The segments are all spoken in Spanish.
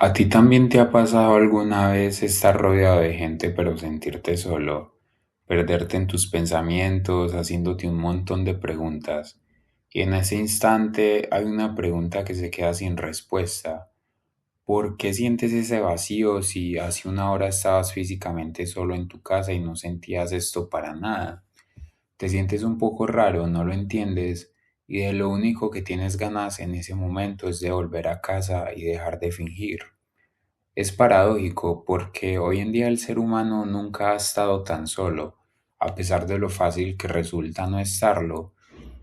¿A ti también te ha pasado alguna vez estar rodeado de gente pero sentirte solo, perderte en tus pensamientos, haciéndote un montón de preguntas? Y en ese instante hay una pregunta que se queda sin respuesta. ¿Por qué sientes ese vacío si hace una hora estabas físicamente solo en tu casa y no sentías esto para nada? Te sientes un poco raro, no lo entiendes, y de lo único que tienes ganas en ese momento es de volver a casa y dejar de fingir. Es paradójico porque hoy en día el ser humano nunca ha estado tan solo, a pesar de lo fácil que resulta no estarlo.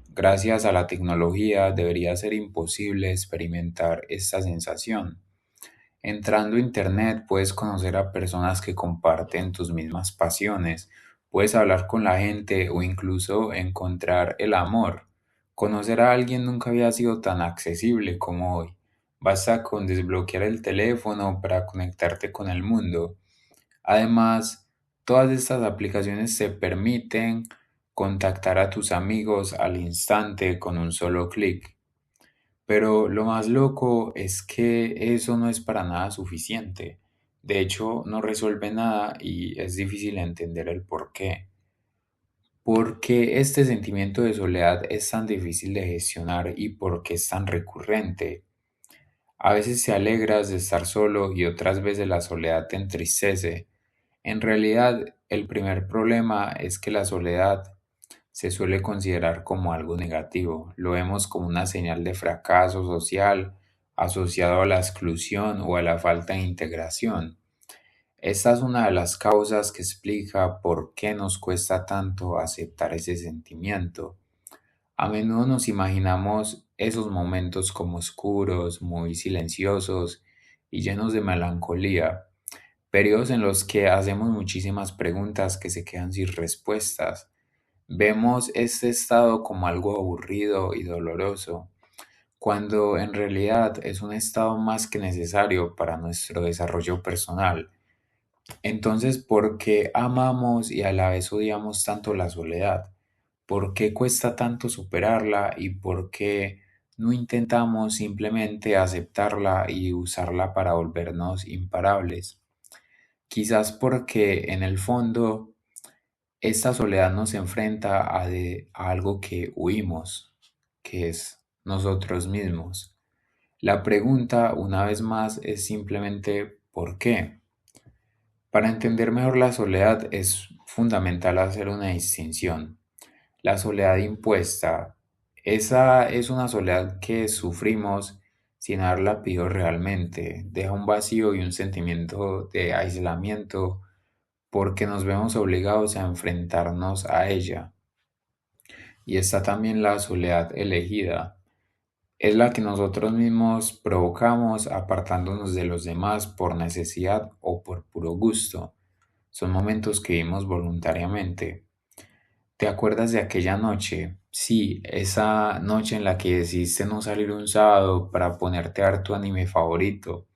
Gracias a la tecnología debería ser imposible experimentar esta sensación. Entrando a Internet puedes conocer a personas que comparten tus mismas pasiones, puedes hablar con la gente o incluso encontrar el amor. Conocer a alguien nunca había sido tan accesible como hoy. Basta con desbloquear el teléfono para conectarte con el mundo. Además, todas estas aplicaciones te permiten contactar a tus amigos al instante con un solo clic. Pero lo más loco es que eso no es para nada suficiente. De hecho, no resuelve nada y es difícil entender el por qué. ¿Por qué este sentimiento de soledad es tan difícil de gestionar y por qué es tan recurrente? A veces te alegras de estar solo y otras veces la soledad te entristece. En realidad, el primer problema es que la soledad se suele considerar como algo negativo. Lo vemos como una señal de fracaso social asociado a la exclusión o a la falta de integración. Esta es una de las causas que explica por qué nos cuesta tanto aceptar ese sentimiento. A menudo nos imaginamos esos momentos como oscuros, muy silenciosos y llenos de melancolía, periodos en los que hacemos muchísimas preguntas que se quedan sin respuestas. Vemos este estado como algo aburrido y doloroso, cuando en realidad es un estado más que necesario para nuestro desarrollo personal. Entonces, ¿por qué amamos y a la vez odiamos tanto la soledad? ¿Por qué cuesta tanto superarla y por qué no intentamos simplemente aceptarla y usarla para volvernos imparables? Quizás porque en el fondo esta soledad nos enfrenta a algo que huimos, que es nosotros mismos. La pregunta, una vez más, es simplemente ¿por qué? Para entender mejor la soledad es fundamental hacer una distinción. La soledad impuesta, esa es una soledad que sufrimos sin haberla pedido realmente. Deja un vacío y un sentimiento de aislamiento porque nos vemos obligados a enfrentarnos a ella. Y está también la soledad elegida. Es la que nosotros mismos provocamos apartándonos de los demás por necesidad o por puro gusto. Son momentos que vivimos voluntariamente. ¿Te acuerdas de aquella noche? Sí, esa noche en la que decidiste no salir un sábado para ponerte a ver tu anime favorito,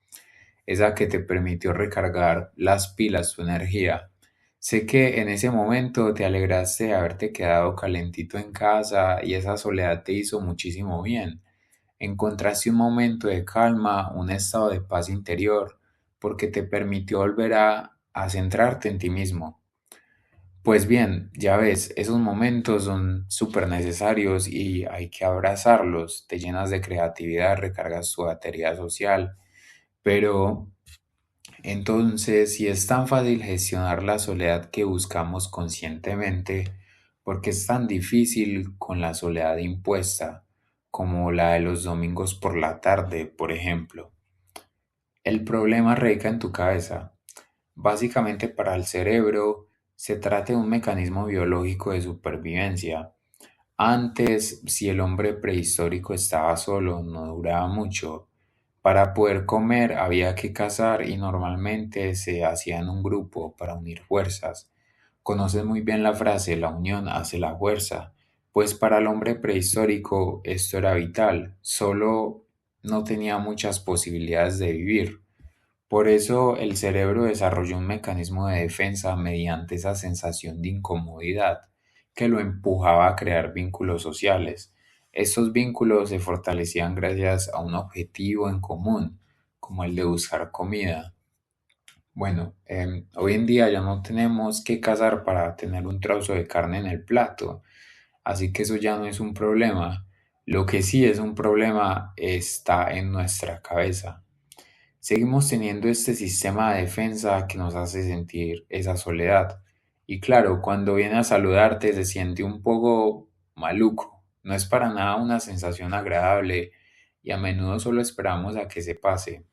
esa que te permitió recargar las pilas, tu energía. Sé que en ese momento te alegraste de haberte quedado calentito en casa y esa soledad te hizo muchísimo bien. Encontraste un momento de calma, un estado de paz interior, porque te permitió volver a centrarte en ti mismo. Pues bien, ya ves, esos momentos son súper necesarios y hay que abrazarlos. Te llenas de creatividad, recargas tu batería social, pero entonces, si es tan fácil gestionar la soledad que buscamos conscientemente, ¿por qué es tan difícil con la soledad impuesta, como la de los domingos por la tarde, por ejemplo? El problema radica en tu cabeza. Básicamente para el cerebro se trata de un mecanismo biológico de supervivencia. Antes, si el hombre prehistórico estaba solo, no duraba mucho. Para poder comer había que cazar y normalmente se hacía en un grupo para unir fuerzas. Conoces muy bien la frase, la unión hace la fuerza, pues para el hombre prehistórico esto era vital, solo no tenía muchas posibilidades de vivir. Por eso el cerebro desarrolló un mecanismo de defensa mediante esa sensación de incomodidad que lo empujaba a crear vínculos sociales. Estos vínculos se fortalecían gracias a un objetivo en común, como el de buscar comida. Bueno, hoy en día ya no tenemos que cazar para tener un trozo de carne en el plato, así que eso ya no es un problema. Lo que sí es un problema está en nuestra cabeza. Seguimos teniendo este sistema de defensa que nos hace sentir esa soledad. Y claro, cuando viene a saludarte se siente un poco maluco. No es para nada una sensación agradable y a menudo solo esperamos a que se pase.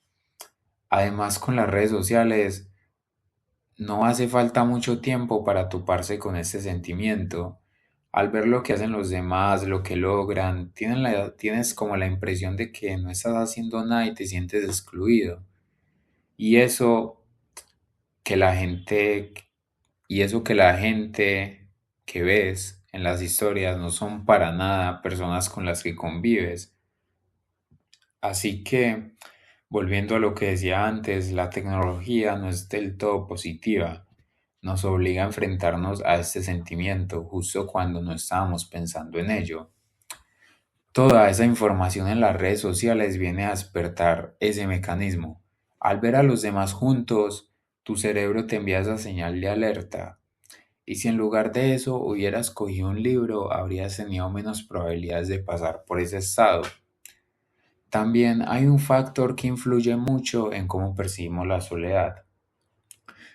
Además, con las redes sociales no hace falta mucho tiempo para toparse con este sentimiento. Al ver lo que hacen los demás, lo que logran, tienes como la impresión de que no estás haciendo nada y te sientes excluido. Y eso que la gente, y eso que la gente que ves en las historias no son para nada personas con las que convives. Así que, volviendo a lo que decía antes, la tecnología no es del todo positiva. Nos obliga a enfrentarnos a este sentimiento justo cuando no estábamos pensando en ello. Toda esa información en las redes sociales viene a despertar ese mecanismo. Al ver a los demás juntos, tu cerebro te envía esa señal de alerta. Y si en lugar de eso hubieras cogido un libro, habrías tenido menos probabilidades de pasar por ese estado. También hay un factor que influye mucho en cómo percibimos la soledad.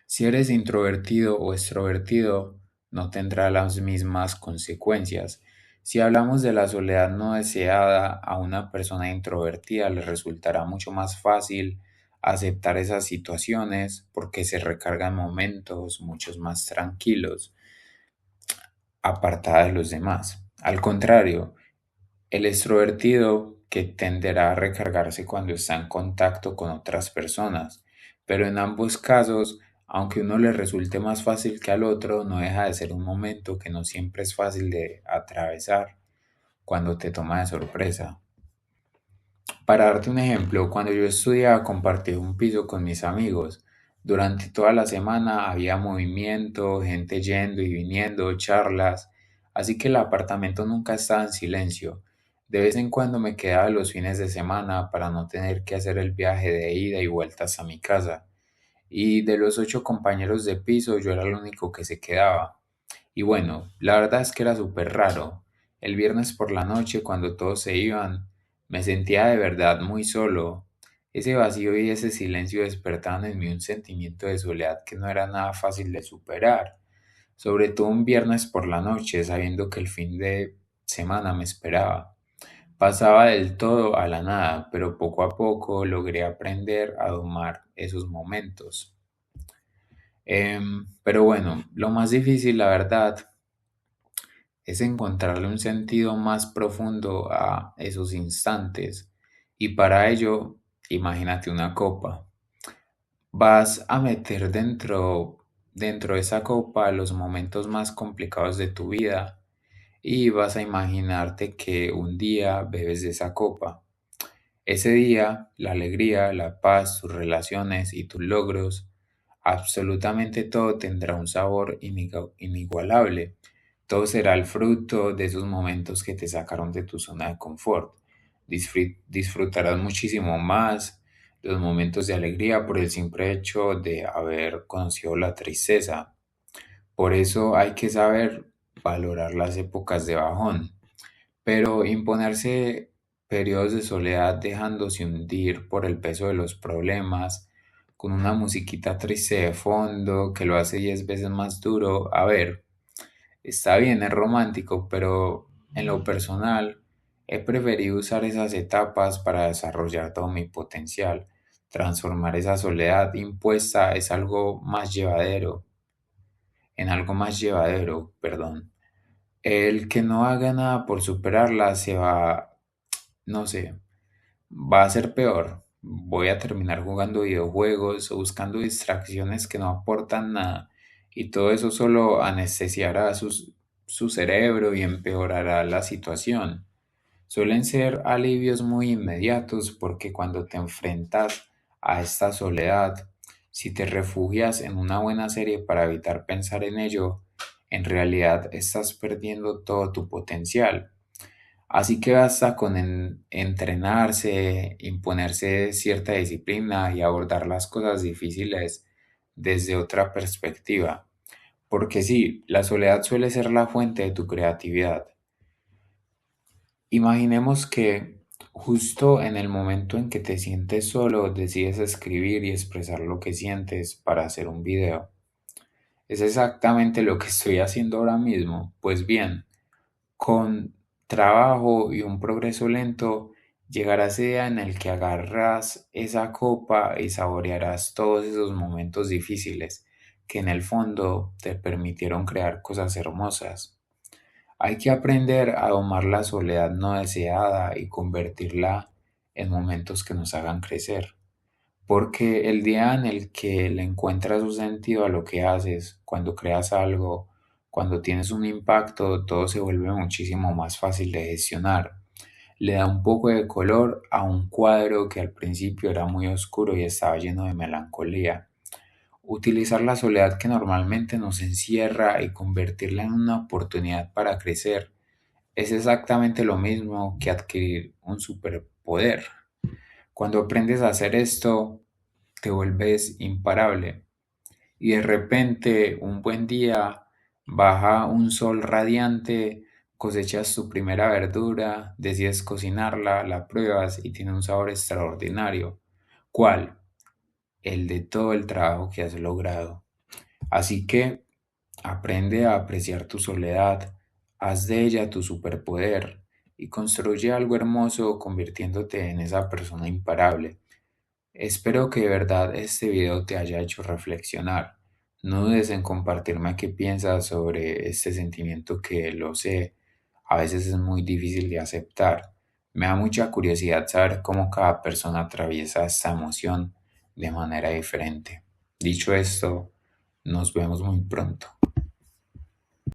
Si eres introvertido o extrovertido, no tendrá las mismas consecuencias. Si hablamos de la soledad no deseada, a una persona introvertida le resultará mucho más fácil aceptar esas situaciones porque se recarga en momentos muchos más tranquilos, apartada de los demás. Al contrario, el extrovertido que tenderá a recargarse cuando está en contacto con otras personas, pero en ambos casos, aunque uno le resulte más fácil que al otro, no deja de ser un momento que no siempre es fácil de atravesar cuando te toma de sorpresa. Para darte un ejemplo, cuando yo estudiaba compartí un piso con mis amigos. Durante toda la semana había movimiento, gente yendo y viniendo, charlas, así que el apartamento nunca estaba en silencio. De vez en cuando me quedaba los fines de semana para no tener que hacer el viaje de ida y vuelta hasta mi casa. Y de los 8 compañeros de piso yo era el único que se quedaba. Y bueno, la verdad es que era súper raro. El viernes por la noche, cuando todos se iban, me sentía de verdad muy solo. Ese vacío y ese silencio despertaban en mí un sentimiento de soledad que no era nada fácil de superar. Sobre todo un viernes por la noche, sabiendo que el fin de semana me esperaba. Pasaba del todo a la nada, pero poco a poco logré aprender a domar esos momentos. Pero bueno, lo más difícil, la verdad, es encontrarle un sentido más profundo a esos instantes. Y para ello, imagínate una copa. Vas a meter dentro de esa copa los momentos más complicados de tu vida y vas a imaginarte que un día bebes de esa copa. Ese día, la alegría, la paz, tus relaciones y tus logros, absolutamente todo tendrá un sabor inigualable. Todo será el fruto de esos momentos que te sacaron de tu zona de confort. Disfrutarás muchísimo más los momentos de alegría por el simple hecho de haber conocido la tristeza. Por eso hay que saber valorar las épocas de bajón, pero imponerse periodos de soledad dejándose hundir por el peso de los problemas, con una musiquita triste de fondo que lo hace 10 veces más duro. A ver, está bien, es romántico, pero en lo personal he preferido usar esas etapas para desarrollar todo mi potencial. Transformar esa soledad impuesta es algo más llevadero, en algo más llevadero, perdón. El que no haga nada por superarla se va, no sé, va a ser peor. Voy a terminar jugando videojuegos o buscando distracciones que no aportan nada. Y todo eso solo anestesiará su cerebro y empeorará la situación. Suelen ser alivios muy inmediatos porque cuando te enfrentas a esta soledad, si te refugias en una buena serie para evitar pensar en ello, en realidad estás perdiendo todo tu potencial. Así que basta con entrenarse, imponerse cierta disciplina y abordar las cosas difíciles desde otra perspectiva. Porque sí, la soledad suele ser la fuente de tu creatividad. Imaginemos que justo en el momento en que te sientes solo, decides escribir y expresar lo que sientes para hacer un video. Es exactamente lo que estoy haciendo ahora mismo. Pues bien, con trabajo y un progreso lento, llegará ese día en el que agarras esa copa y saborearás todos esos momentos difíciles que en el fondo te permitieron crear cosas hermosas. Hay que aprender a domar la soledad no deseada y convertirla en momentos que nos hagan crecer. Porque el día en el que le encuentras un sentido a lo que haces, cuando creas algo, cuando tienes un impacto, todo se vuelve muchísimo más fácil de gestionar. Le da un poco de color a un cuadro que al principio era muy oscuro y estaba lleno de melancolía. Utilizar la soledad que normalmente nos encierra y convertirla en una oportunidad para crecer es exactamente lo mismo que adquirir un superpoder. Cuando aprendes a hacer esto, te vuelves imparable y de repente un buen día baja un sol radiante, cosechas tu primera verdura, decides cocinarla, la pruebas y tiene un sabor extraordinario. ¿Cuál? El de todo el trabajo que has logrado. Así que aprende a apreciar tu soledad, haz de ella tu superpoder y construye algo hermoso convirtiéndote en esa persona imparable. Espero que de verdad este video te haya hecho reflexionar. No dudes en compartirme qué piensas sobre este sentimiento que lo sé, a veces es muy difícil de aceptar. Me da mucha curiosidad saber cómo cada persona atraviesa esta emoción de manera diferente. Dicho esto, nos vemos muy pronto.